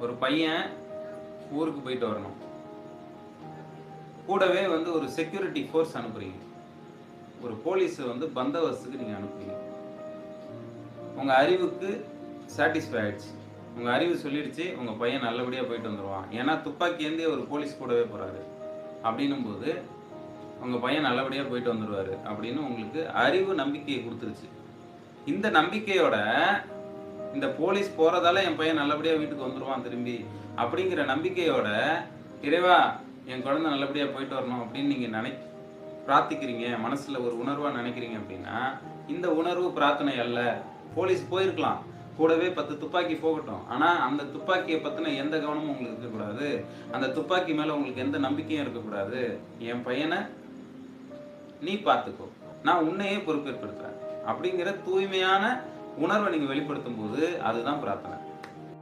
ஒரு பையன் ஊருக்கு போயிட்டு வரணும், கூடவே வந்து ஒரு செக்யூரிட்டி ஃபோர்ஸ் அனுப்புறீங்க, ஒரு போலீஸ் வந்து பந்தோபஸ்துக்கு நீங்க அனுப்புறீங்க. உங்க அறிவுக்கு சாட்டிஸ்ஃபை ஆயிடுச்சு. உங்க அறிவு சொல்லிடுச்சு உங்க பையன் நல்லபடியா போயிட்டு வந்துருவான். ஏன்னா துப்பாக்கி ஏந்திய ஒரு போலீஸ் கூடவே போறாரு. அப்படின்னும் போது உங்க பையன் நல்லபடியா போயிட்டு வந்துருவாரு அப்படின்னு உங்களுக்கு அறிவு நம்பிக்கையை கொடுத்துருச்சு. இந்த நம்பிக்கையோட இந்த போலீஸ் போறதால என் பையன் நல்லபடியா வீட்டுக்கு வந்துருவான் திரும்பி அப்படிங்கிற நம்பிக்கையோட இறைவா என் குழந்தை நல்லபடியா போயிட்டு வரணும் அப்படின்னு நீங்க பிரார்த்திக்கிறீங்க, மனசுல ஒரு உணர்வா நினைக்கிறீங்க அப்படின்னா இந்த உணர்வு பிரார்த்தனை அல்ல. போலீஸ் போயிருக்கலாம், கூடவே 10 துப்பாக்கி போகட்டும், ஆனா அந்த துப்பாக்கியை பத்தின எந்த கவனமும் உங்களுக்கு இருக்கக்கூடாது, அந்த துப்பாக்கி மேல உங்களுக்கு எந்த நம்பிக்கையும் இருக்கக்கூடாது. என் பையனை நீ பார்த்துக்கோ, நான் உன்னையே பொறுப்பேற்படுத்துறேன் அப்படிங்கிற தூய்மையான உணர்வை நீங்க வெளிப்படுத்தும் போது அதுதான் பிரார்த்தனை.